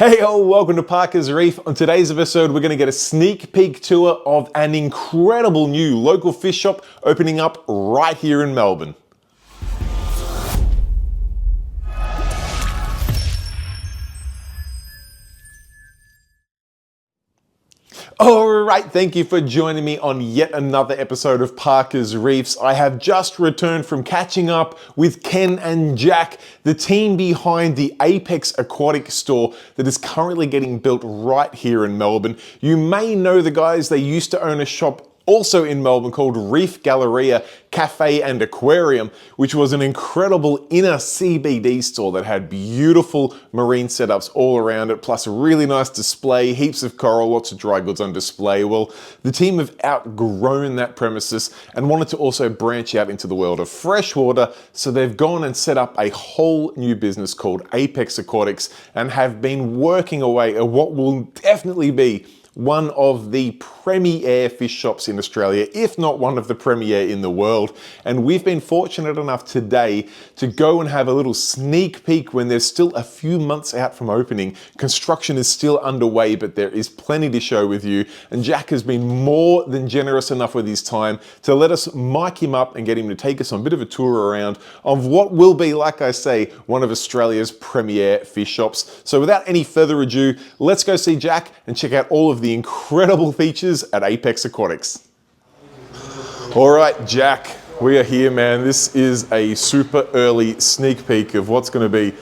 Hey, welcome to Parker's Reef. On today's episode, we're going to get a sneak peek tour of an incredible new local fish shop opening up right here in Melbourne. Alright, thank you for joining me on yet another episode of Parker's Reefs. I have just returned from catching up with Ken and Jack, the team behind the Apex Aquatic store that is currently getting built right here in Melbourne. You may know the guys, they used to own a shop also in Melbourne called Reef Galleria Cafe and Aquarium, which was an incredible inner CBD store that had beautiful marine setups all around it, plus a really nice display, heaps of coral, lots of dry goods on display. Well, the team have outgrown that premises and wanted to also branch out into the world of freshwater, so they've gone and set up a whole new business called Apex Aquatics and have been working away at what will definitely be one of the premier fish shops in Australia, if not one of the premier in the world. And we've been fortunate enough today to go and have a little sneak peek when there's still a few months out from opening. Construction is still underway, but there is plenty to show with you. And Jack has been more than generous enough with his time to let us mic him up and get him to take us on a bit of a tour around of what will be, like I say, one of Australia's premier fish shops. So without any further ado, let's go see Jack and check out all of the incredible features at Apex Aquatics. All right, Jack, we are here, man. This is a super early sneak peek of what's going to be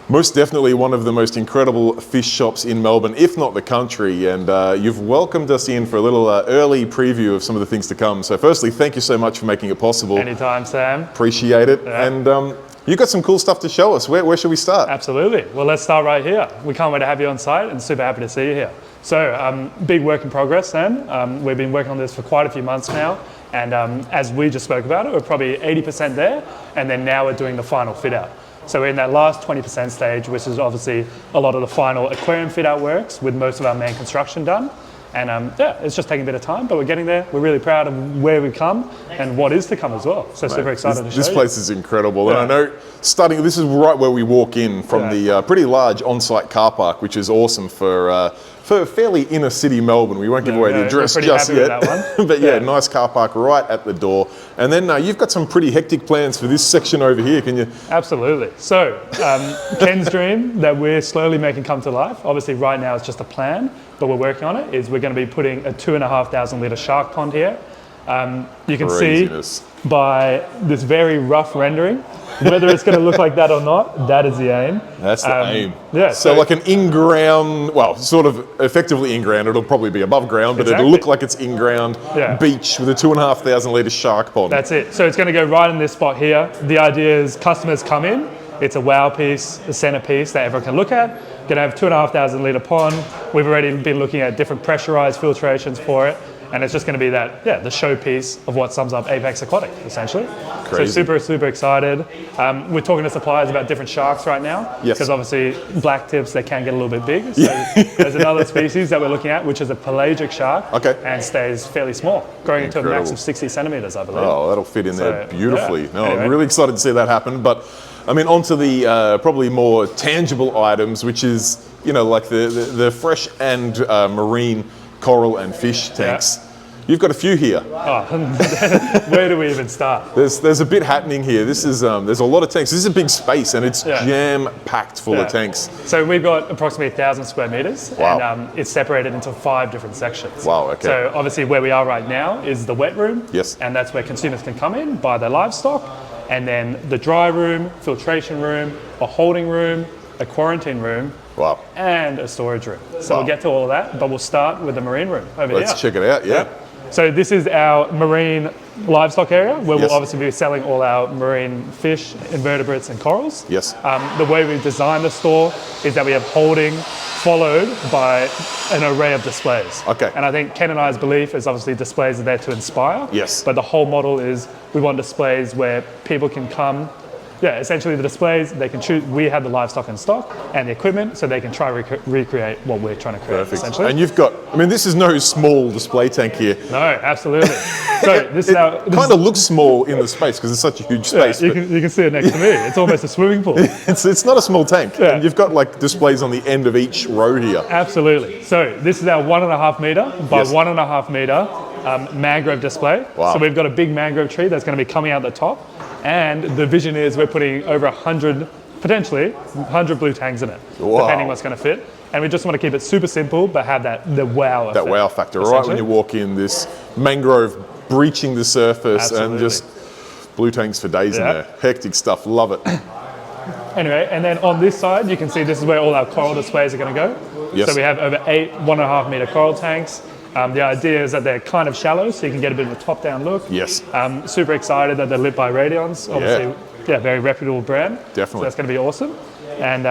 most definitely one of the most incredible fish shops in Melbourne, if not the country. And you've welcomed us in for a little early preview of some of the things to come. So firstly, thank you so much for making it possible. Anytime, Sam. Appreciate it. Yeah. And you've got some cool stuff to show us. Where should we start? Absolutely. Well, let's start right here. We can't wait to have you on site and super happy to see you here. So, big work in progress, Sam. We've been working on this for quite a few months now. And as we just spoke about it, we're probably 80% there. And then now we're doing the final fit out. So we're in that last 20% stage, which is obviously a lot of the final aquarium fit out works with most of our main construction done. And yeah, it's just taking a bit of time, but we're getting there. We're really proud of where we've come and what is to come as well. So super excited to show you. This place is incredible. Yeah. And I know this is right where we walk in from the pretty large on-site car park, which is awesome for fairly inner city Melbourne. We won't give away the address just yet. But yeah, nice car park right at the door. And then you've got some pretty hectic plans for this section over here, can you? Absolutely. So Ken's dream that we're slowly making come to life, obviously right now it's just a plan, but we're working on it, is we're going to be putting a 2,500 litre shark pond here. You can see by this very rough rendering, whether it's going to look like that or not, that is the aim. That's the aim. Yeah. So like an in-ground, well, sort of effectively in-ground, it'll probably be above ground, but it'll look like it's in-ground beach with a 2,500 litre shark pond. That's it. So it's going to go right in this spot here. The idea is customers come in, it's a wow piece, a centerpiece that everyone can look at. Going to have 2,500 litre pond. We've already been looking at different pressurized filtrations for it. And it's just going to be that, the showpiece of what sums up Apex Aquatic, essentially. Crazy. So super, super excited. We're talking to suppliers about different sharks right now. Yes. Because obviously black tips, they can get a little bit big. So there's another species that we're looking at, which is a pelagic shark. Okay. And stays fairly small, growing into a max of 60 centimeters, I believe. Oh, that'll fit in there beautifully. Anyway. I'm really excited to see that happen. But I mean, onto the probably more tangible items, which is, like the fresh and marine coral and fish tanks. You've got a few here. Oh, where do we even start? There's a bit happening here. This is there's a lot of tanks. This is a big space, and it's jam-packed full of tanks. So we've got approximately 1,000 square meters, and it's separated into 5 different sections. Wow. Okay. So obviously where we are right now is the wet room. Yes. And that's where consumers can come in, buy their livestock, and then the dry room, filtration room, a holding room, a quarantine room. Wow. And a storage room. So we'll get to all of that, but we'll start with the marine room over here. Let's check it out. Yeah. So this is our marine livestock area where we'll obviously be selling all our marine fish, invertebrates and corals. Yes. The way we've designed the store is that we have holding followed by an array of displays. Okay. And I think Ken and I's belief is obviously displays are there to inspire. Yes. But the whole model is we want displays where people can come yeah, essentially the displays, they can choose, we have the livestock in stock and the equipment, so they can try recreate what we're trying to create, essentially. And you've got, I mean, this is no small display tank here. No, absolutely. So this is our... Kind of looks small in the space because it's such a huge space. Yeah, you can see it next to me. It's almost a swimming pool. It's not a small tank. Yeah. And you've got like displays on the end of each row here. Absolutely. So this is our 1.5 meter by Yes. 1.5 meter mangrove display. Wow. So we've got a big mangrove tree that's going to be coming out the top, and the vision is we're putting over 100, potentially 100 blue tangs in it, Wow. depending what's going to fit. And we just want to keep it super simple, but have the wow effect. That wow factor. Right when you walk in, this mangrove breaching the surface and Absolutely. just blue tanks for days in Yeah. there. Hectic stuff. Love it. Anyway, and then on this side, you can see this is where all our coral displays are going to go. Yes. So we have over 8 1.5 meter coral tanks. The idea is that they're kind of shallow, so you can get a bit of a top-down look. Yes. Super excited that they're lit by Radions. Obviously, yeah, very reputable brand. Definitely. So that's going to be awesome. And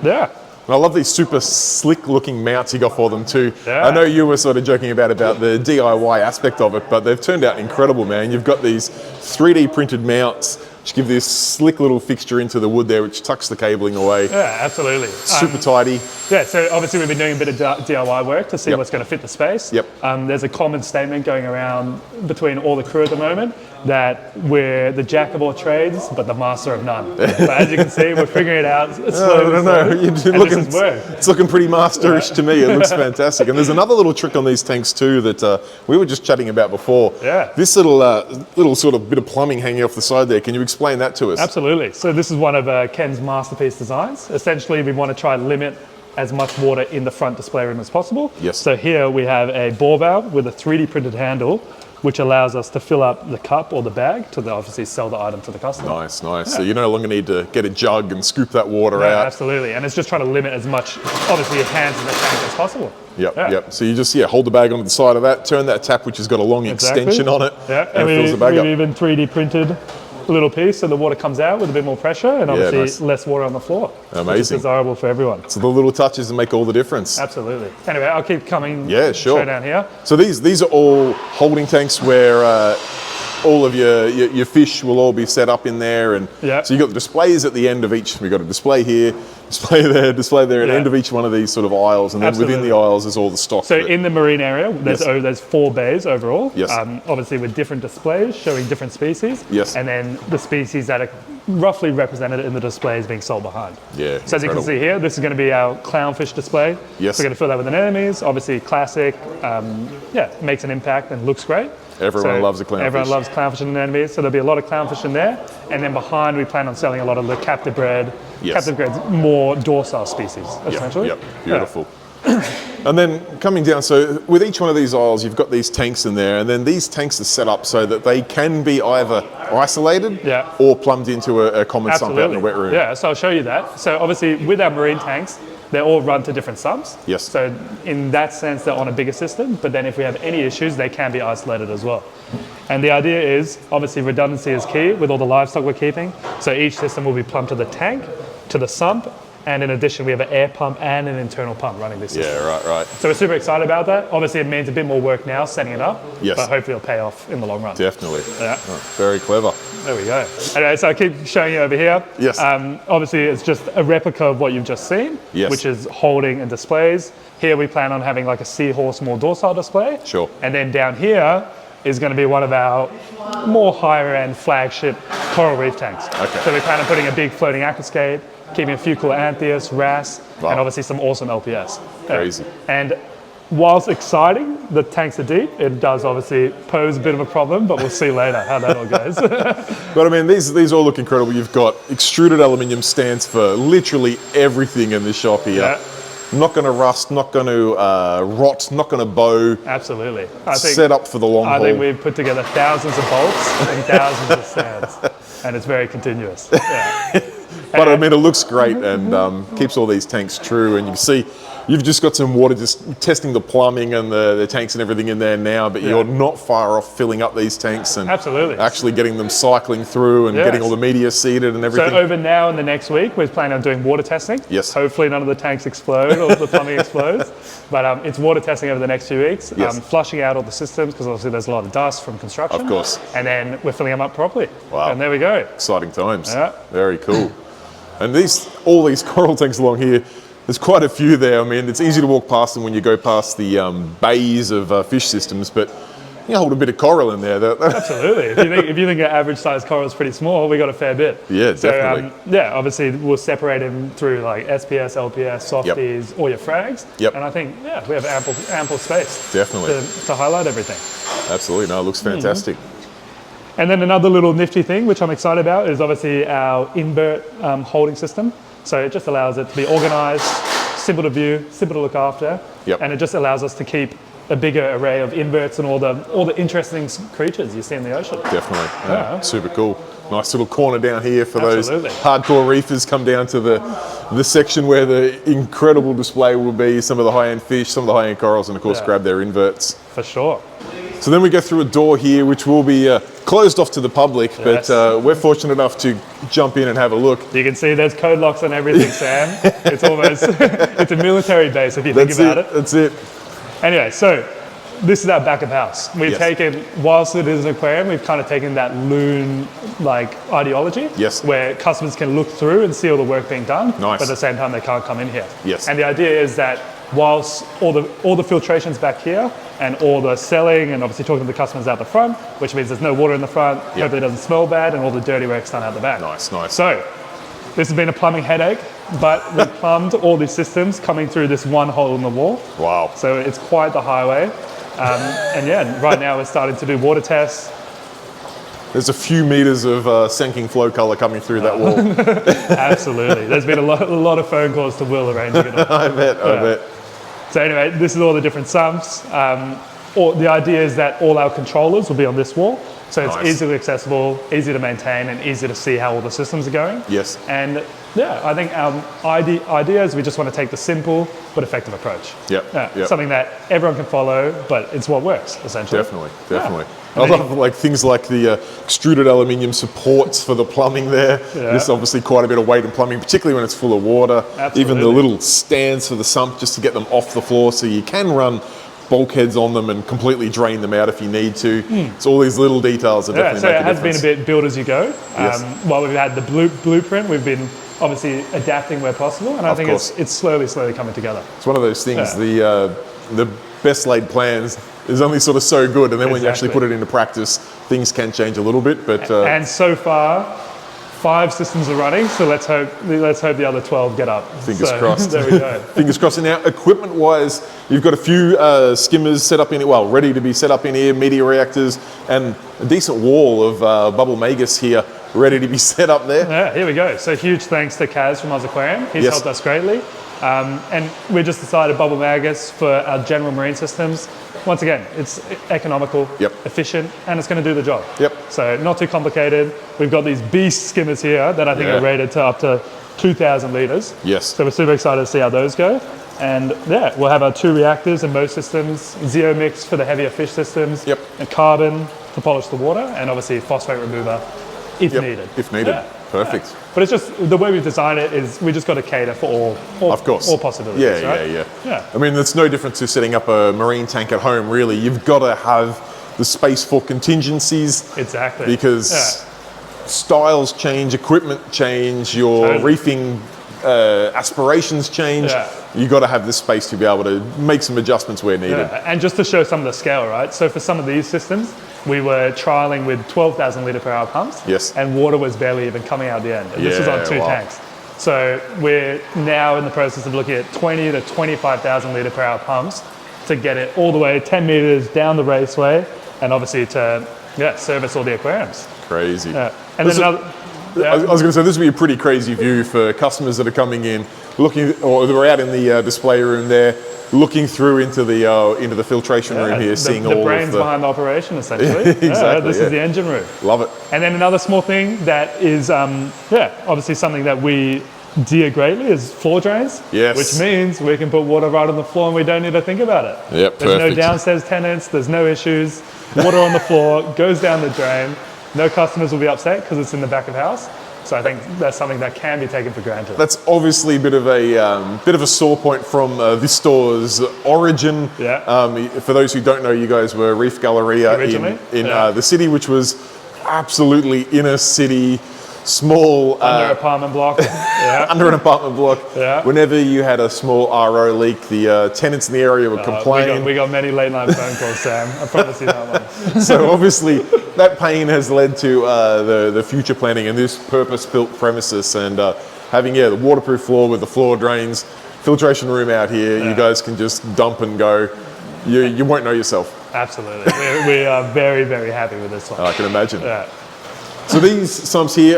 yeah. And I love these super slick looking mounts you got for them too. Yeah. I know you were sort of joking about the DIY aspect of it, but they've turned out incredible, man. You've got these 3D printed mounts which give this slick little fixture into the wood there, which tucks the cabling away. Yeah, absolutely. Super tidy. Yeah, so obviously we've been doing a bit of DIY work to see Yep. what's going to fit the space. Yep. There's a common statement going around between all the crew at the moment that we're the jack of all trades, but the master of none. But as you can see, we're figuring it out slowly. It's looking pretty masterish to me. It looks fantastic. And there's another little trick on these tanks too that we were just chatting about before. Yeah. This little sort of bit of plumbing hanging off the side there. Can you explain that to us? Absolutely. So this is one of Ken's masterpiece designs. Essentially, we want to try and limit as much water in the front display room as possible. Yes. So here we have a bore valve with a 3D printed handle, which allows us to fill up the cup or the bag to obviously sell the item to the customer. Nice, nice. Yeah. So you no longer need to get a jug and scoop that water out. Absolutely. And it's just trying to limit as much, obviously, your hands in the tank as possible. Yep, yep. So you just hold the bag onto the side of that, turn that tap, which has got a long extension on it, and it fills the bag up. We've even 3D printed a little piece so the water comes out with a bit more pressure and obviously less water on the floor. Amazing. Which is desirable for everyone. So the little touches that make all the difference. Absolutely. Anyway, I'll keep coming sure. down here. So these are all holding tanks where all of your fish will all be set up in there, and so you got the displays at the end of each. We got a display here, display there, at the end of each one of these sort of aisles, and then within the aisles is all the stock. So in the marine area, there's 4 bays overall. Yes. Obviously with different displays showing different species. Yes. And then the species that are roughly represented in the displays being sold behind. Yeah. So as you can see here, this is going to be our clownfish display. Yes. We're going to fill that with anemones. Obviously classic. Makes an impact and looks great. Everyone loves a clownfish. Everyone loves clownfish and anemones, so there'll be a lot of clownfish in there. And then behind, we plan on selling a lot of the captive bred. Yes. Captive bred's more docile species, essentially. Yep, beautiful. And then coming down, so with each one of these aisles, you've got these tanks in there, and then these tanks are set up so that they can be either isolated or plumbed into a common sump out in a wet room. Yeah, so I'll show you that. So obviously with our marine tanks, they're all run to different sumps. Yes. So in that sense, they're on a bigger system, but then if we have any issues, they can be isolated as well. And the idea is, obviously redundancy is key with all the livestock we're keeping. So each system will be plumbed to the tank, to the sump, and in addition, we have an air pump and an internal pump running this system. Yeah, right. So we're super excited about that. Obviously, it means a bit more work now setting it up, but hopefully it'll pay off in the long run. Definitely. Yeah. Oh, very clever. There we go. Anyway, so I keep showing you over here. Yes. Obviously, it's just a replica of what you've just seen, which is holding and displays. Here we plan on having like a seahorse, more docile display. Sure. And then down here is going to be one of our more higher end flagship coral reef tanks. Okay. So we plan on putting a big floating aquascape, keeping a few cool Anthias, wrasse, and obviously some awesome LPS. Crazy. And whilst exciting, the tanks are deep. It does obviously pose a bit of a problem, but we'll see later how that all goes. But I mean, these all look incredible. You've got extruded aluminium stands for literally everything in the shop here. Yeah. Not going to rust, not going to rot, not going to bow. Absolutely. Set up for the long haul. I think we've put together thousands of bolts and thousands of stands, and it's very continuous. Yeah. But I mean, it looks great and keeps all these tanks true. And you can see you've just got some water just testing the plumbing and the tanks and everything in there now, but you're not far off filling up these tanks and actually getting them cycling through and getting all the media seeded and everything. So over now and the next week, we're planning on doing water testing. Yes. Hopefully none of the tanks explode or the plumbing explodes. But it's water testing over the next few weeks. Yes. Flushing out all the systems because obviously there's a lot of dust from construction. Of course. And then we're filling them up properly. Wow. And there we go. Exciting times. Yeah. Very cool. And all these coral tanks along here, there's quite a few there. I mean, it's easy to walk past them when you go past the bays of fish systems, but you hold a bit of coral in there. Absolutely. If you think an average size coral is pretty small, we got a fair bit. Yeah, so, definitely. Obviously we'll separate them through like SPS, LPS, softies, or your frags. Yep. And I think, we have ample space. Definitely. To highlight everything. Absolutely. No, it looks fantastic. And then another little nifty thing, which I'm excited about, is obviously our invert holding system. So it just allows it to be organized, simple to view, simple to look after. Yep. And it just allows us to keep a bigger array of inverts and all the interesting creatures you see in the ocean. Definitely. Yeah. Super cool. Nice little corner down here for Absolutely. those hardcore reefers. Come down to the section where the incredible display will be, some of the high-end fish, some of the high-end corals, and of course grab their inverts. For sure. So then we go through a door here, which will be closed off to the public, but we're fortunate enough to jump in and have a look. You can see there's code locks on everything, Sam. It's almost, it's a military base if you think about it. That's it. Anyway, so this is our backup house. We've taken, whilst it is an aquarium, we've kind of taken that loon-like ideology, where customers can look through and see all the work being done, but at the same time they can't come in here. And the idea is that whilst all the filtration's back here and all the selling and obviously talking to the customers out the front, which means there's no water in the front, hopefully it doesn't smell bad, and all the dirty work's done out the back. Nice. So this has been a plumbing headache, but we plumbed all these systems coming through this one hole in the wall. Wow. So it's quite the highway. And right now we're starting to do water tests. There's a few meters of sinking flow color coming through that wall. Absolutely. There's been a lot of phone calls to Will arranging it all. I bet. So anyway, this is all the different sumps. The idea is that all our controllers will be on this wall. So it's easily accessible, easy to maintain, and easy to see how all the systems are going. Yes. And I think our idea is we just want to take the simple but effective approach. Yep. Something that everyone can follow, but it's what works, essentially. Definitely. I love things like the extruded aluminium supports for the plumbing there. There's obviously quite a bit of weight in plumbing, particularly when it's full of water. Absolutely. Even the little stands for the sump just to get them off the floor, so you can run bulkheads on them and completely drain them out if you need to. So all these little details are definitely making a difference. So it has been a bit build as you go. While we've had the blueprint, we've been obviously adapting where possible, and I think it's slowly coming together. It's one of those things, the best laid plans is only sort of so good, and then when you actually put it into practice, things can change a little bit. But and so far, 5 systems are running, so let's hope the other 12 get up. Fingers crossed. There we go. Fingers crossed. And now, equipment-wise, you've got a few skimmers set up in here, well, ready to be set up in here, media reactors, and a decent wall of bubble magus here, ready to be set up there. Yeah, here we go. So huge thanks to Kaz from Oz Aquarium. He's helped us greatly. And we just decided bubble magus for our general marine systems. Once again, it's economical, efficient, and it's going to do the job. So not too complicated. We've got these beast skimmers here that I think are rated to up to 2,000 litres. So we're super excited to see how those go. And we'll have our 2 reactors in most systems, zero mix for the heavier fish systems, and carbon to polish the water, and obviously phosphate remover if needed. If needed. Perfect. But it's just the way we've designed it is we just got to cater for all possibilities. Yeah. I mean, it's no different to setting up a marine tank at home, really. You've got to have the space for contingencies. Exactly. Because styles change, equipment change, your reefing aspirations change. You've got to have the space to be able to make some adjustments where needed. And just to show some of the scale, right? So for some of these systems, we were trialing with 12,000 litre per hour pumps, and water was barely even coming out the end. And this was on 2 tanks. So we're now in the process of looking at 20 to 25,000 litre per hour pumps to get it all the way 10 metres down the raceway, and obviously to service all the aquariums. Crazy. And then Yeah. I was going to say, this would be a pretty crazy view for customers that are coming in, looking, or they're out in the display room there, looking through into the filtration room here, seeing all the brains of the behind the operation, essentially. Exactly, This is the engine room. Love it. And then another small thing that is, obviously something that we dear greatly is floor drains. Yes. Which means we can put water right on the floor and we don't need to think about it. Yep, There's perfect. no downstairs tenants, there's no issues. Water on the floor, goes down the drain. No customers will be upset because it's in the back of house. So I think that's something that can be taken for granted. That's obviously a bit of a sore point from this store's origin. Yeah. For those who don't know, you guys were Reef Galleria Originally, in the city, which was absolutely inner city, small. Under apartment block. Yeah. Under an apartment block. Yeah. Whenever you had a small RO leak, the tenants in the area would complain. We got many late night phone calls, Sam. I promise you that one. So obviously that pain has led to the future planning and this purpose-built premises and having the waterproof floor with the floor drains, filtration room out here. You guys can just dump and go. You won't know yourself. Absolutely. We are very, very happy with this one. I can imagine. Yeah. So these sumps here,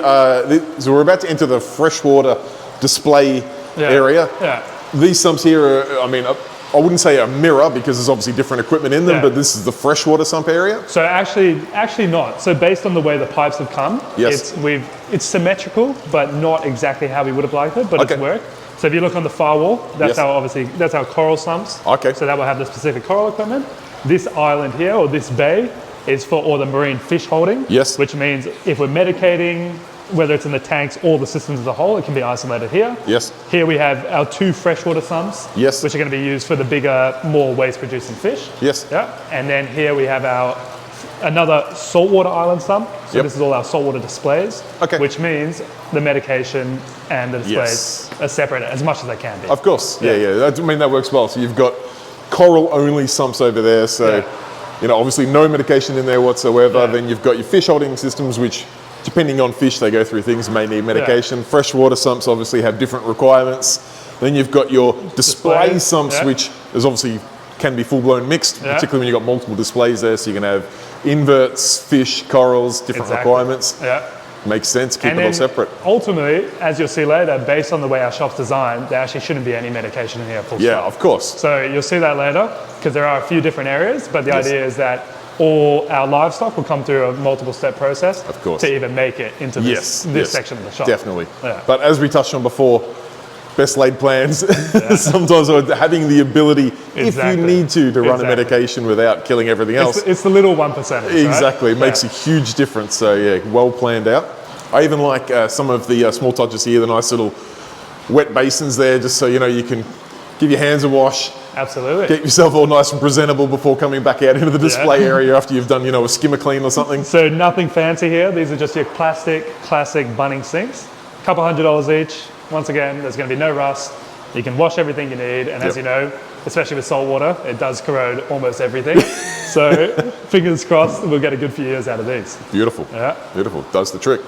so we're about to enter the freshwater display area. Yeah. These sumps here are, I mean, I wouldn't say a mirror because there's obviously different equipment in them, but this is the freshwater sump area? So actually not. So based on the way the pipes have come, it's symmetrical, but not exactly how we would have liked it, but it's worked. So if you look on the far wall, that's our coral sumps. Okay. So that will have the specific coral equipment. This island here, or this bay, is for all the marine fish holding. Yes. Which means if we're medicating, whether it's in the tanks or the systems as a whole, it can be isolated here. Yes. Here we have our 2 freshwater sumps, Yes. which are going to be used for the bigger, more waste-producing fish. Yes. Yeah. And then here we have another saltwater island sump. So this is all our saltwater displays. Okay. Which means the medication and the displays are separated as much as they can be. Of course. Yeah. I mean, that works well. So you've got coral-only sumps over there. So, obviously no medication in there whatsoever. Yeah. Then you've got your fish holding systems, which depending on fish, they go through things, may need medication. Freshwater sumps obviously have different requirements. Then you've got your display sumps, which is obviously can be full-blown mixed, particularly when you've got multiple displays there. So you can have inverts, fish, corals, different requirements. Yeah. Makes sense, keep it all separate. Ultimately, as you'll see later, based on the way our shop's designed, there actually shouldn't be any medication in here. Of course. So you'll see that later, because there are a few different areas, but the idea is that all our livestock will come through a multiple step process to even make it into this section of the shop. Definitely. Yeah. But as we touched on before, best laid plans sometimes are having the ability, if you need to run a medication without killing everything else. It's the little 1%. Exactly. It makes a huge difference. So well planned out. I even like some of the small touches here, the nice little wet basins there, just so you can give your hands a wash. Absolutely. Get yourself all nice and presentable before coming back out into the display area after you've done, a skimmer clean or something. So nothing fancy here. These are just your classic Bunnings sinks. A couple $100 each. Once again, there's going to be no rust. You can wash everything you need. And as you know, especially with salt water, it does corrode almost everything. So fingers crossed, we'll get a good few years out of these. Beautiful. Yeah. Beautiful. Does the trick.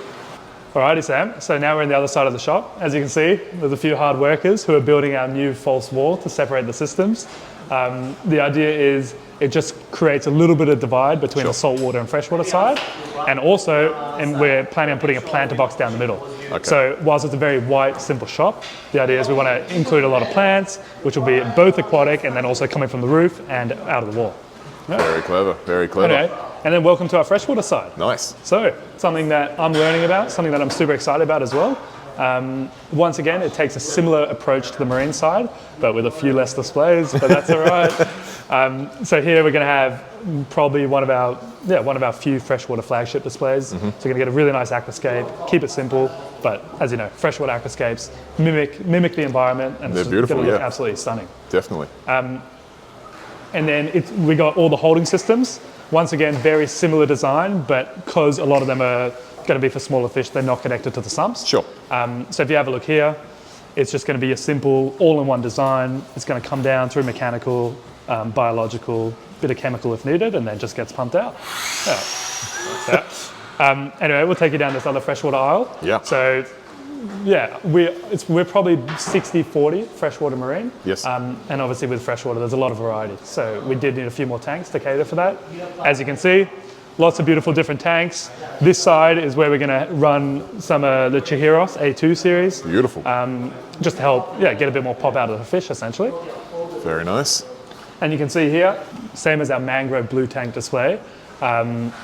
Alrighty, Sam. So now we're on the other side of the shop. As you can see, there's a few hard workers who are building our new false wall to separate the systems. The idea is it just creates a little bit of divide between the saltwater and freshwater side. And also, we're planning on putting a planter box down the middle. Okay. So whilst it's a very white, simple shop, the idea is we want to include a lot of plants, which will be both aquatic and then also coming from the roof and out of the wall. Yeah. Very clever, very clever. Okay. And then welcome to our freshwater side. Nice. So something that I'm learning about, something that I'm super excited about as well. Once again, it takes a similar approach to the marine side, but with a few less displays, but that's all right. So here we're going to have probably one of our few freshwater flagship displays. So you're going to get a really nice aquascape, keep it simple, but as you know, freshwater aquascapes mimic the environment, and they're it's beautiful, going to look absolutely stunning. Definitely. And then we got all the holding systems. Once again, very similar design, but because a lot of them are going to be for smaller fish, they're not connected to the sumps. Sure. So if you have a look here, it's just going to be a simple all-in-one design. It's going to come down through mechanical, biological, bit of chemical if needed, and then just gets pumped out. Anyway, we'll take you down this other freshwater aisle. Yeah. So we're probably 60-40 freshwater marine. Yes. And obviously with freshwater, there's a lot of variety. So we did need a few more tanks to cater for that. As you can see, Lots of beautiful different tanks. This side is where we're going to run some of the Chihiros A2 series. Beautiful. Just to help, get a bit more pop out of the fish, essentially. Very nice. And you can see here, same as our mangrove blue tank display,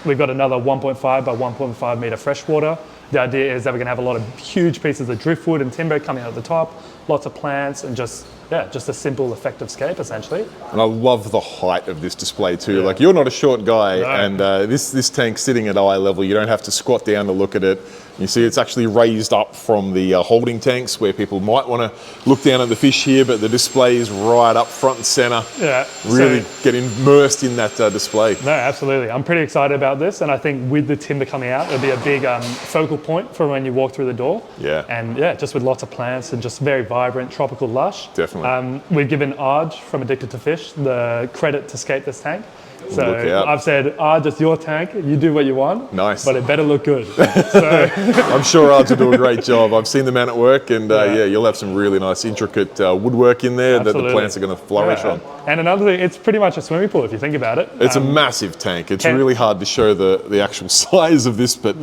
we've got another 1.5 by 1.5 meter freshwater. The idea is that we're going to have a lot of huge pieces of driftwood and timber coming out of the top, lots of plants, and just a simple, effective scape, essentially. And I love the height of this display too. Like, you're not a short guy, No. and this tank's sitting at eye level. You don't have to squat down to look at it. You see it's actually raised up from the holding tanks where people might want to look down at the fish here, but the display is right up front and center. Yeah. Really get immersed in that display. No, absolutely. I'm pretty excited about this, and I think with the timber coming out, it'll be a big focal point for when you walk through the door. Yeah. And just with lots of plants and just very vibrant, tropical lush. Definitely. We've given Arj from Addicted to Fish the credit to scape this tank. So Look out. I've said, Arj, it's your tank. You do what you want. Nice. But it better look good. So I'm sure Arj will do a great job. I've seen the man at work, and you'll have some really nice, intricate woodwork in there that the Absolutely. plants are going to flourish on. And another thing, it's pretty much a swimming pool if you think about it. It's a massive tank. It's really hard to show the actual size of this, but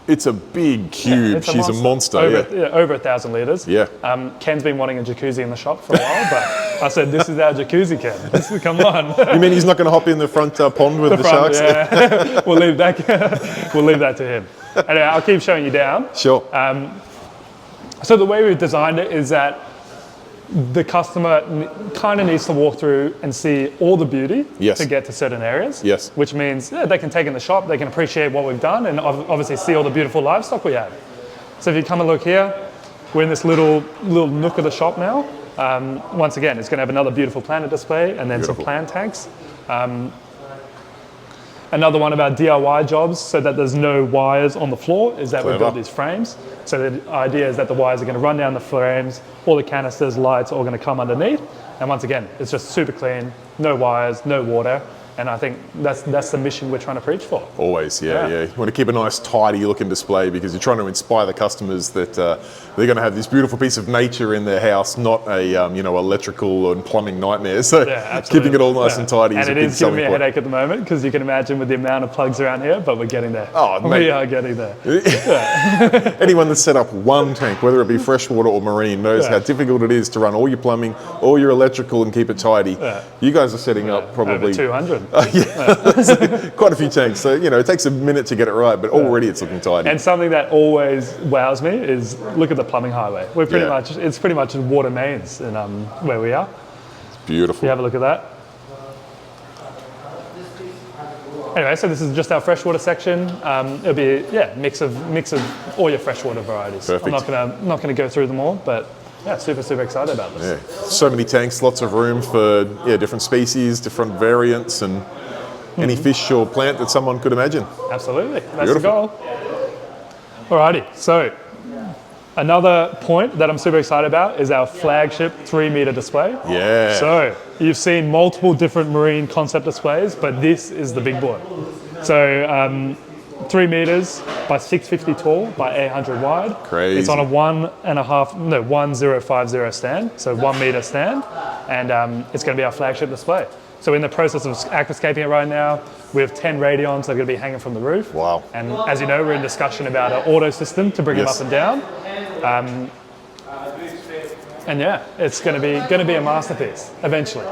it's a big cube. It's She's a monster. Over 1,000 litres. Yeah. Ken's been wanting a jacuzzi in the shop for a while, but I said, this is our jacuzzi, Ken. Come on. You mean he's not going to hop in the front pond with the front, sharks? Yeah. we'll leave that to him. Anyway, I'll keep showing you down. Sure. So the way we've designed it is that the customer kind of needs to walk through and see all the beauty Yes. to get to certain areas. Yes. Which means they can take in the shop, they can appreciate what we've done, and obviously see all the beautiful livestock we have. So if you come and look here, we're in this little nook of the shop now. Once again, it's going to have another beautiful planet display and then some plant tanks. Another one of our DIY jobs, so that there's no wires on the floor, is that we built these frames. So the idea is that the wires are going to run down the frames, all the canisters, lights, are all going to come underneath. And once again, it's just super clean, no wires, no water. And I think that's the mission we're trying to preach for. Always, yeah. You want to keep a nice, tidy looking display because you're trying to inspire the customers that they're going to have this beautiful piece of nature in their house, not a electrical and plumbing nightmare. So keeping it all nice and tidy is a big selling point. And it is giving me a headache at the moment because you can imagine with the amount of plugs around here, but we're getting there. Oh, mate. We are getting there. Anyone that's set up one tank, whether it be freshwater or marine, knows how difficult it is to run all your plumbing, all your electrical, and keep it tidy. You guys are setting up probably over 200. Quite a few tanks. So it takes a minute to get it right, but already it's looking tidy. And something that always wows me is look at the plumbing highway. We're it's pretty much water mains in where we are. It's beautiful. You have a look at that. Anyway, so this is just our freshwater section. It'll be mix of all your freshwater varieties. Perfect. I'm not gonna go through them all, but super excited about this. Yeah, so many tanks, lots of room for different species, different variants, and any fish or plant that someone could imagine. Absolutely, that's the goal. Alrighty, so another point that I'm super excited about is our flagship 3-meter display. Yeah. So you've seen multiple different marine concept displays, but this is the big boy. So 3 meters by 650 tall by 800 wide. Crazy. It's on a 1050 stand, so 1 meter stand, and it's going to be our flagship display. So we're in the process of aquascaping it right now. We have 10 radions that are going to be hanging from the roof. Wow. And as you know, we're in discussion about an auto system to bring them up and down. And it's going to be a masterpiece eventually.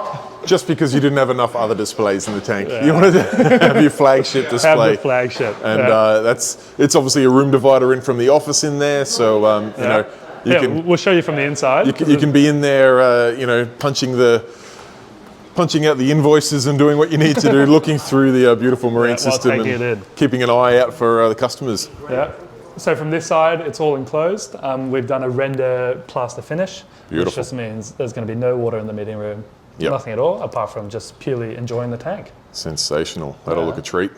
Just because you didn't have enough other displays in the tank. You wanted to have your flagship display. Have the flagship. And it's obviously a room divider in from the office in there, so we'll show you from the inside. You can be in there, punching out the invoices and doing what you need to do, looking through the beautiful marine system and keeping an eye out for the customers. Yeah. So from this side, it's all enclosed. We've done a render plaster finish, which just means there's going to be no water in the meeting room. Nothing at all, apart from just purely enjoying the tank. Sensational. That'll look a treat.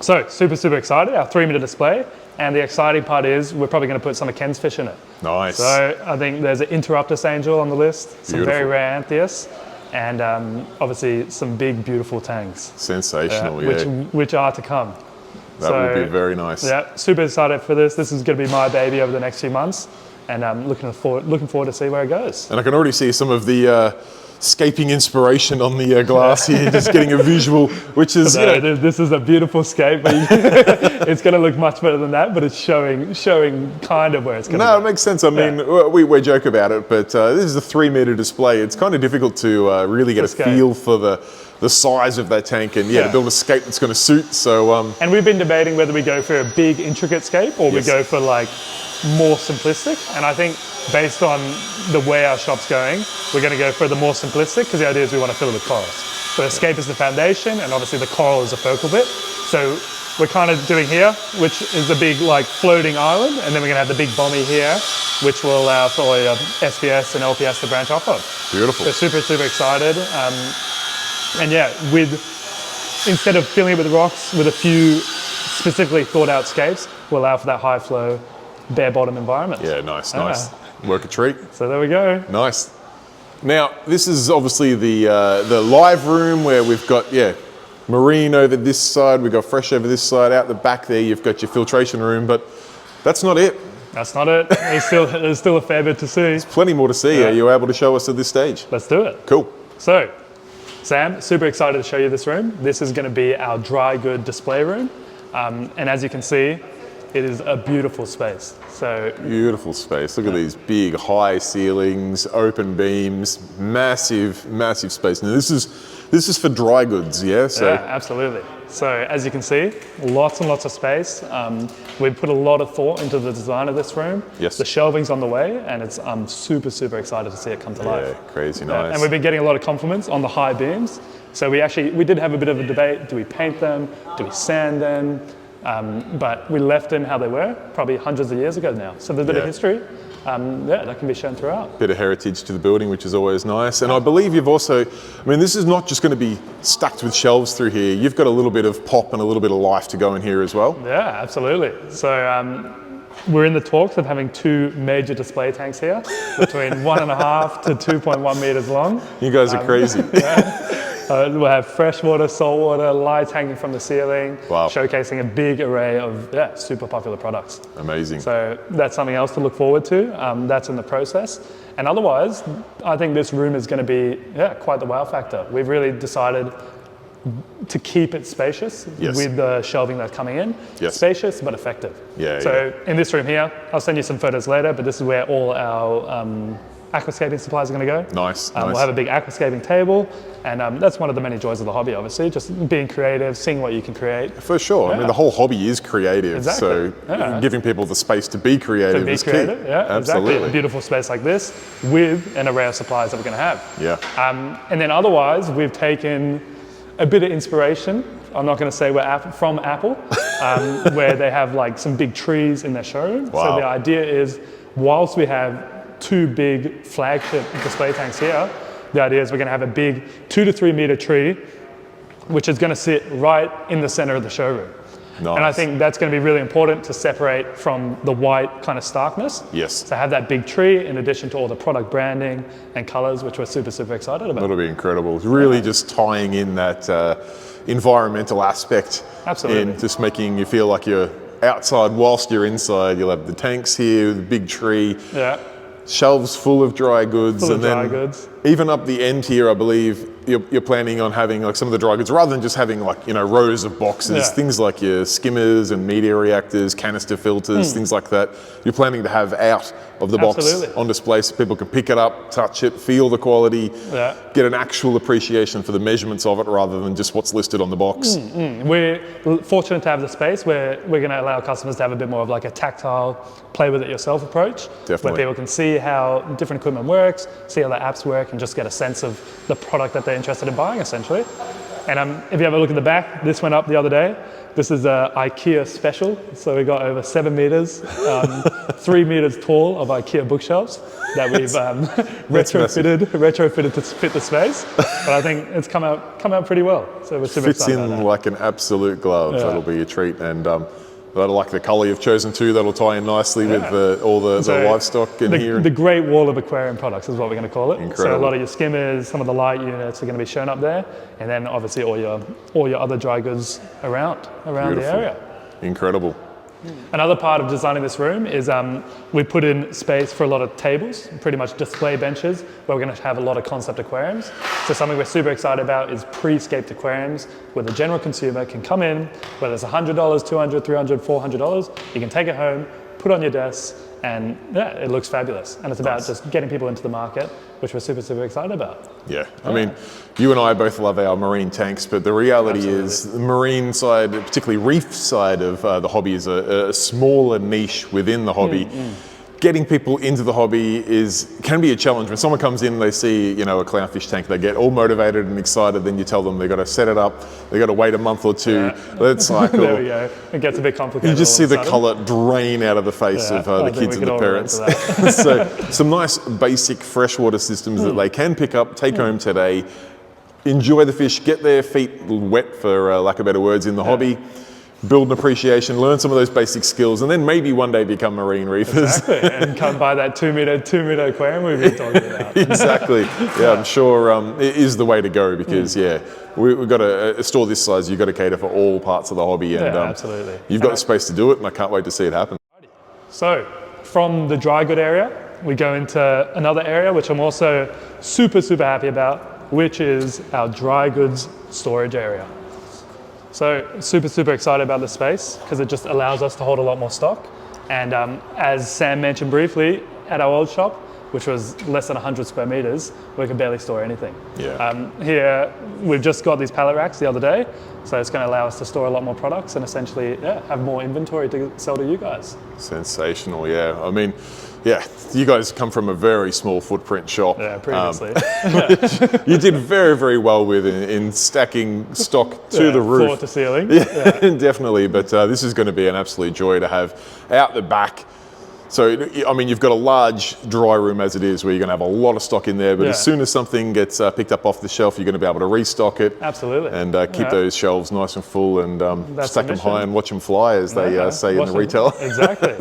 So super excited, our 3-meter display. And the exciting part is we're probably going to put some of Ken's fish in it. Nice. So I think there's an Interruptus angel on the list, some very rare Anthias, and obviously some big, beautiful tangs. Sensational, which are to come. That would be very nice. Yeah, super excited for this. This is going to be my baby over the next few months, and I'm looking forward to see where it goes. And I can already see some of the scaping inspiration on the glass here, just getting a visual, which is, you know, this is a beautiful scape, but it's going to look much better than that, but it's showing kind of where it's going to no, go. it makes sense. I mean, we joke about it, but this is a 3-meter display. It's kind of difficult to really get a feel for the size of that tank and to build a scape that's going to suit. So and we've been debating whether we go for a big intricate scape or we go for like more simplistic, and I think based on the way our shop's going, we're going to go for the more simplistic, because the idea is we want to fill it with corals. So the scape is the foundation, and obviously the coral is the focal bit. So we're kind of doing here, which is a big like floating island, and then we're going to have the big bommy here, which will allow for all your SPS and LPS to branch off of. Beautiful. So super excited. And yeah, instead of filling it with rocks with a few specifically thought out scapes, we'll allow for that high flow, bare bottom environment. Yeah, nice. Work a treat. So there we go. Nice. Now, this is obviously the live room where we've got, marine over this side, we've got fresh over this side. Out the back there, you've got your filtration room, but that's not it. That's not it. There's still a fair bit to see. There's plenty more to see. Are you able to show us at this stage? Let's do it. Cool. So, Sam, super excited to show you this room. This is going to be our dry good display room. And as you can see, it is a beautiful space. So beautiful space. Look at these big, high ceilings, open beams, massive space. Now this is for dry goods, yeah? So yeah, absolutely. So as you can see, lots and lots of space. We've put a lot of thought into the design of this room. Yes. The shelving's on the way, and I'm super excited to see it come to life. Yeah, crazy nice. And we've been getting a lot of compliments on the high beams. So we did have a bit of a debate. Do we paint them? Do we sand them? But we left them how they were, probably hundreds of years ago now. So there's a bit of history, that can be shown throughout. Bit of heritage to the building, which is always nice. And I believe you've also, this is not just going to be stacked with shelves through here. You've got a little bit of pop and a little bit of life to go in here as well. Yeah, absolutely. So we're in the talks of having 2 major display tanks here, between 1.5 to 2.1 meters long. You guys are crazy. We'll have freshwater, saltwater, lights hanging from the ceiling, wow. Showcasing a big array of super popular products. Amazing. So that's something else to look forward to. That's in the process. And otherwise, I think this room is going to be quite the wow factor. We've really decided to keep it spacious with the shelving that's coming in. Yes. Spacious but effective. So in this room here, I'll send you some photos later, but this is where all our aquascaping supplies are going to go. Nice. We'll have a big aquascaping table, and that's one of the many joys of the hobby, obviously, just being creative, seeing what you can create. For sure. The whole hobby is creative, exactly. So giving people the space to be creative is key. Absolutely. Exactly. A beautiful space like this with an array of supplies that we're going to have. Yeah. And then otherwise, we've taken a bit of inspiration. I'm not going to say we're from Apple, where they have like some big trees in their showroom. Wow. So the idea is, whilst we have 2 big flagship display tanks here, the idea is we're going to have a big 2 to 3 meter tree, which is going to sit right in the center of the showroom. Nice. And I think that's going to be really important to separate from the white kind of starkness. Yes. To have that big tree in addition to all the product branding and colors, which we're super excited about. That'll be incredible. It's really just tying in that environmental aspect. Absolutely. And just making you feel like you're outside whilst you're inside. You'll have the tanks here, the big tree. Yeah. Shelves full of dry goods, Dry goods. Even up the end here, I believe you're planning on having like some of the dry goods, rather than just having like rows of boxes, things like your skimmers and media reactors, canister filters, things like that. You're planning to have out of the box on display, so people can pick it up, touch it, feel the quality, get an actual appreciation for the measurements of it, rather than just what's listed on the box. We're fortunate to have the space where we're going to allow customers to have a bit more of like a tactile, play with it yourself approch. Definitely. Where people can see how different equipment works, see how the apps work, and just get a sense of the product that they're interested in buying, essentially. And if you have a look at the back, this went up the other day. This is an IKEA special. So we got over 7 meters, 3 meters tall of IKEA bookshelves that we've retrofitted to fit the space. But I think it's come out pretty well. So we're super excited about that. Fits in like an absolute glove. That'll be a treat. And I like the colour you've chosen too. That'll tie in nicely with all the livestock in here. The great wall of aquarium products is what we're going to call it. Incredible. So a lot of your skimmers, some of the light units are going to be shown up there, and then obviously all your other dry goods around the area. Incredible. Another part of designing this room is we put in space for a lot of tables, pretty much display benches, where we're going to have a lot of concept aquariums. So something we're super excited about is pre-scaped aquariums, where the general consumer can come in, whether it's $100, $200, $300, $400, you can take it home, put it on your desk, and yeah, it looks fabulous. And it's about just getting people into the market, which we're super, super excited about. Yeah, I mean, you and I both love our marine tanks, but the reality is the marine side, particularly reef side of the hobby, is a smaller niche within the hobby. Getting people into the hobby can be a challenge. When someone comes in, they see, a clownfish tank, they get all motivated and excited, then you tell them they've got to set it up, they've got to wait a month or two, let it cycle. There we go. It gets a bit complicated. You just see the colour drain out of the face of the kids and the parents. So some nice basic freshwater systems that they can pick up, take home today, enjoy the fish, get their feet wet, for lack of better words, in the hobby. Build an appreciation, learn some of those basic skills, and then maybe one day become marine reefers. Exactly, and come buy that 2 metre aquarium we've been talking about. Exactly. Yeah, I'm sure it is the way to go, because we've got a store this size. You've got to cater for all parts of the hobby, and absolutely. You've got the space to do it, and I can't wait to see it happen. So, from the dry good area, we go into another area which I'm also super, super happy about, which is our dry goods storage area. So super, super excited about the space because it just allows us to hold a lot more stock. And as Sam mentioned briefly, at our old shop, which was less than 100 square meters, we could barely store anything. Yeah. Here, we've just got these pallet racks the other day, so it's going to allow us to store a lot more products and essentially have more inventory to sell to you guys. Sensational, yeah. I mean, you guys come from a very small footprint shop. Yeah, previously. You did very, very well with in stacking stock to the roof. Floor to ceiling. Yeah, definitely. But this is going to be an absolute joy to have out the back. So, I mean, you've got a large dry room as it is, where you're going to have a lot of stock in there, but as soon as something gets picked up off the shelf, you're going to be able to restock it. Absolutely. And keep those shelves nice and full, and stack them high and watch them fly, as they say in the retail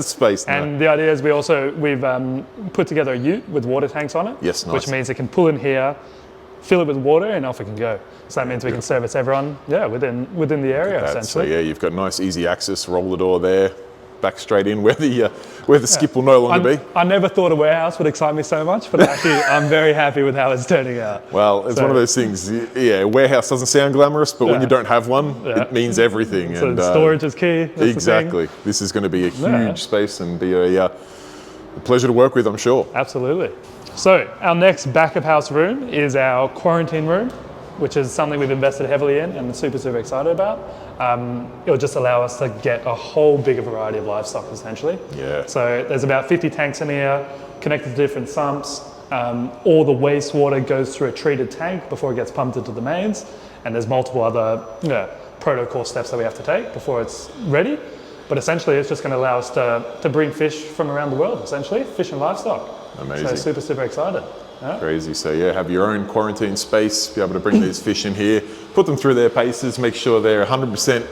space now. And the idea is we've put together a ute with water tanks on it. Yes, nice. Which means it can pull in here, fill it with water, and off it can go. So that means we can service everyone within the area, essentially. So you've got nice easy access, roll the door there, back straight in where the skip will no longer be. I never thought a warehouse would excite me so much, but actually I'm very happy with how it's turning out. Well, it's one of those things, a warehouse doesn't sound glamorous, but when you don't have one, it means everything. So storage is key. Exactly. This is going to be a huge space and be a pleasure to work with, I'm sure. Absolutely. So our next back of house room is our quarantine room, which is something we've invested heavily in and super, super excited about. It'll just allow us to get a whole bigger variety of livestock, essentially. Yeah. So there's about 50 tanks in here, connected to different sumps. All the wastewater goes through a treated tank before it gets pumped into the mains. And there's multiple other protocol steps that we have to take before it's ready. But essentially, it's just going to allow us to bring fish from around the world, essentially, fish and livestock. Amazing. So super, super excited. Crazy. So have your own quarantine space, be able to bring these fish in here, put them through their paces, make sure they're 100%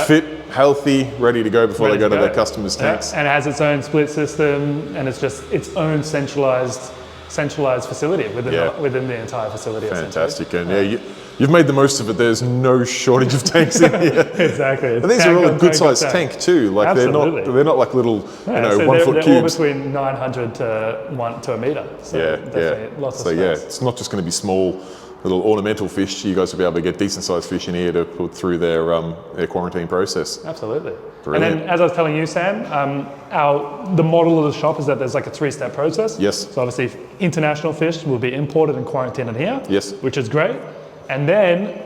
fit, healthy, ready to go before they go to their customers' tanks. And it has its own split system, and it's just its own centralized facility within the entire facility. Fantastic. And you've made the most of it. There's no shortage of tanks in here. Exactly. And these are all a good sized tank too. Like they're not like little 1 foot cubes. They're all between 900 to a meter. So lots of space. It's not just going to be small little ornamental fish. You guys will be able to get decent sized fish in here to put through their quarantine process. Absolutely. Brilliant. And then, as I was telling you, Sam, the model of the shop is that there's like a 3-step process. Yes. So obviously, international fish will be imported and quarantined in here. Yes. Which is great. And then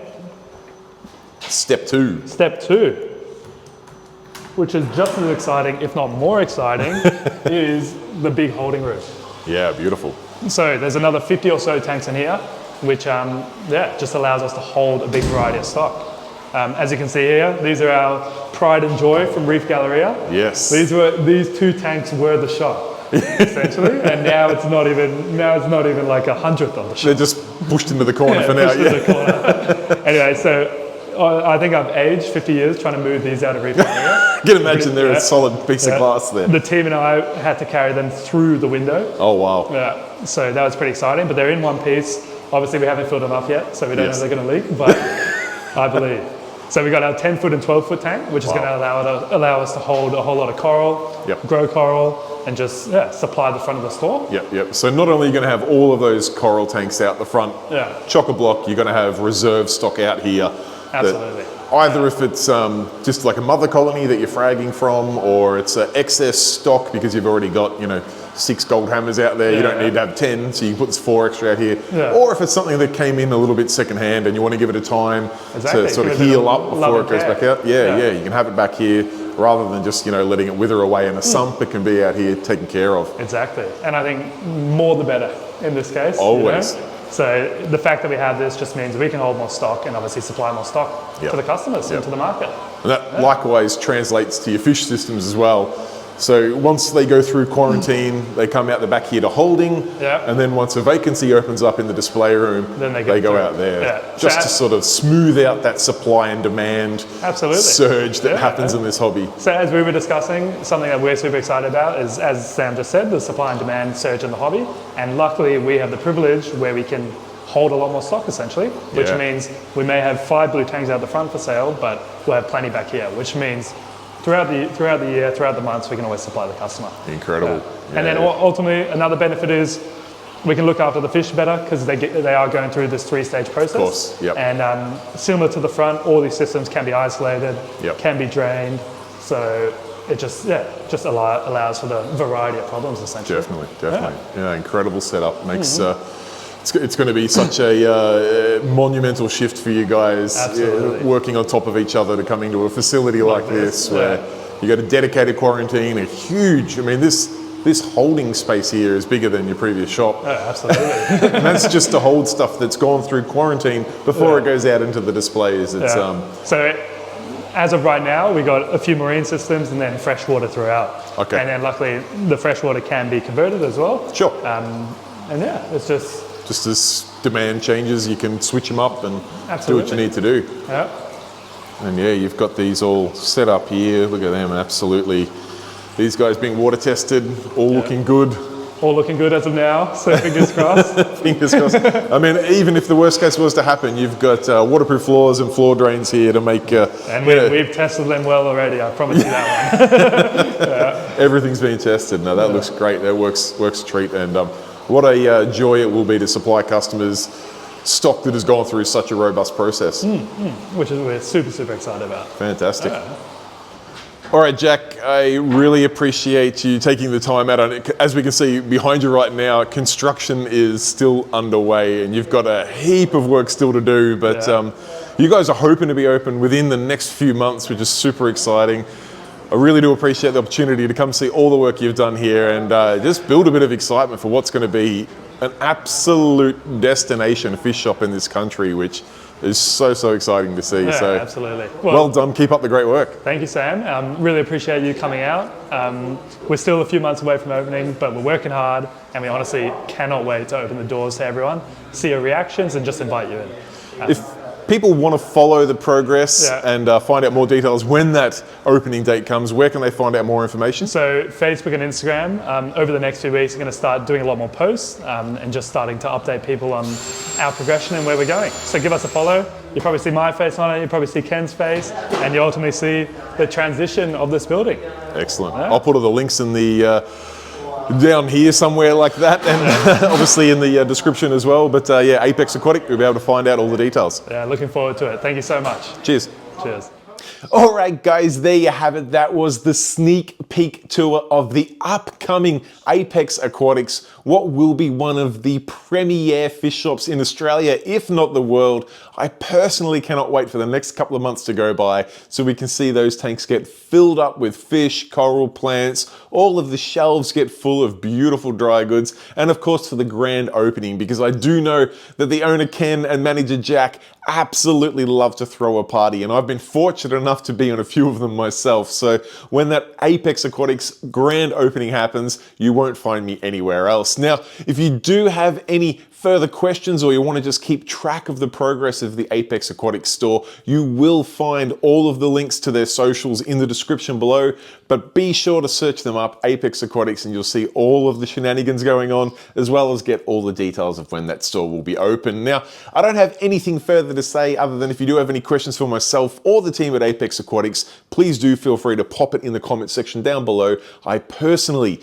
Step 2, which is just as exciting, if not more exciting, is the big holding room. Yeah, beautiful. So there's another 50 or so tanks in here, which just allows us to hold a big variety of stock. As you can see here, these are our pride and joy from Reef Galleria. Yes. These 2 tanks were the shop. Essentially, and now it's not even like 100th of the shop. They're just pushed into the corner for now. Anyway, so I think I've aged 50 years trying to move these out of Reef Galleria. You can imagine they're a solid piece of glass there. The team and I had to carry them through the window. Oh wow. Yeah, so that was pretty exciting. But they're in one piece. Obviously, we haven't filled them up yet, so we don't know if they're going to leak. But I believe. So we got our 10-foot and 12-foot tank, which is going to allow us to hold a whole lot of coral, grow coral, and just supply the front of the store. Yep. So not only are you going to have all of those coral tanks out the front, chock-a-block, you're going to have reserve stock out here. Absolutely. Either if it's just like a mother colony that you're fragging from, or it's excess stock because you've already got, 6 gold hammers out there, you don't need to have 10, so you can put 4 extra out here. Or if it's something that came in a little bit secondhand and you want to give it a time to sort of heal up before it goes back out. Yeah, you can have it back here rather than just, letting it wither away in a sump. It can be out here taken care of. Exactly. And I think more the better in this case. Always. So the fact that we have this just means we can hold more stock and obviously supply more stock to the customers and to the market. And that likewise translates to your fish systems as well. So once they go through quarantine, they come out the back here to holding, and then once a vacancy opens up in the display room, then they go out there just to sort of smooth out that supply and demand surge that happens in this hobby. So as we were discussing, something that we're super excited about is, as Sam just said, the supply and demand surge in the hobby. And luckily we have the privilege where we can hold a lot more stock essentially, which means we may have 5 blue tanks out the front for sale, but we'll have plenty back here, which means throughout the year, throughout the months, we can always supply the customer. Incredible. And then ultimately, another benefit is we can look after the fish better because they are going through this 3-stage process. Of course, And similar to the front, all these systems can be isolated, can be drained. So it just allows for the variety of problems essentially. Definitely. Yeah, incredible setup. Makes it's going to be such a monumental shift for you guys, working on top of each other to coming to a facility like this where you got a dedicated quarantine, a huge, this holding space here is bigger than your previous shop. Oh, absolutely. And that's just to hold stuff that's gone through quarantine before it goes out into the displays. It's So as of right now, we got a few marine systems and then freshwater throughout. Okay. And then luckily the freshwater can be converted as well. Sure. And it's just as demand changes, you can switch them up and do what you need to do. Yeah. And you've got these all set up here. Look at them, absolutely. These guys being water tested, all looking good. All looking good as of now, so fingers crossed. Fingers crossed. Even if the worst case was to happen, you've got waterproof floors and floor drains here to make... and we've tested them well already, I promise you that one. Everything's been tested. No, that looks great. That works a treat. And what a joy it will be to supply customers stock that has gone through such a robust process. Which we're super, super excited about. Fantastic. All right, Jack, I really appreciate you taking the time out on it. As we can see behind you right now, construction is still underway and you've got a heap of work still to do, but you guys are hoping to be open within the next few months, which is super exciting. I really do appreciate the opportunity to come see all the work you've done here and just build a bit of excitement for what's going to be an absolute destination fish shop in this country, which is so exciting to see. Yeah, so absolutely. Well done. Keep up the great work. Thank you, Sam. Really appreciate you coming out. We're still a few months away from opening, but we're working hard and we honestly cannot wait to open the doors to everyone, see your reactions and just invite you in. If people want to follow the progress and find out more details when that opening date comes, where can they find out more information? So Facebook and Instagram, over the next few weeks, we're going to start doing a lot more posts and just starting to update people on our progression and where we're going. So give us a follow. You probably see my face on it, you probably see Ken's face, and you ultimately see the transition of this building. Excellent. Yeah. I'll put all the links in the down here somewhere like that, and obviously in the description as well. But Apex Aquatic, you'll be able to find out all the details. Yeah, looking forward to it. Thank you so much. Cheers. Cheers. All right, guys, there you have it. That was the sneak peek tour of the upcoming Apex Aquatics, what will be one of the premier fish shops in Australia, if not the world. I personally cannot wait for the next couple of months to go by so we can see those tanks get filled up with fish, coral, plants, all of the shelves get full of beautiful dry goods, and of course for the grand opening, because I do know that the owner Ken and manager Jack absolutely love to throw a party, and I've been fortunate enough to be on a few of them myself. So when that Apex Aquatics grand opening happens, you won't find me anywhere else. Now, if you do have any further questions or you want to just keep track of the progress of the Apex Aquatics store, you will find all of the links to their socials in the description below, but be sure to search them up, Apex Aquatics, and you'll see all of the shenanigans going on, as well as get all the details of when that store will be open. Now, I don't have anything further to say other than if you do have any questions for myself or the team at Apex Aquatics, please do feel free to pop it in the comment section down below. I personally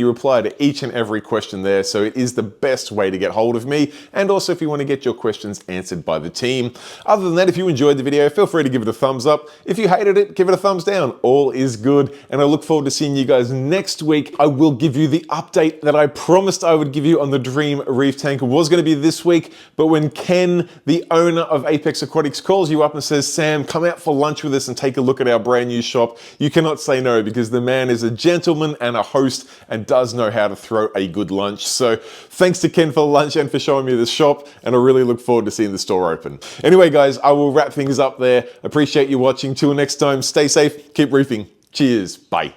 reply to each and every question there, so it is the best way to get hold of me, and also if you want to get your questions answered by the team. Other than that, if you enjoyed the video, feel free to give it a thumbs up. If you hated it, give it a thumbs down. All is good, and I look forward to seeing you guys next week. I will give you the update that I promised I would give you on the Dream Reef tank. It was going to be this week, but when Ken, the owner of Apex Aquatics, calls you up and says, Sam, come out for lunch with us and take a look at our brand new shop, you cannot say no, because the man is a gentleman and a host and does know how to throw a good lunch. So thanks to Ken for the lunch and for showing me the shop, and I really look forward to seeing the store open. Anyway guys, I will wrap things up there. Appreciate you watching. Till next time, stay safe, keep reefing. Cheers, bye.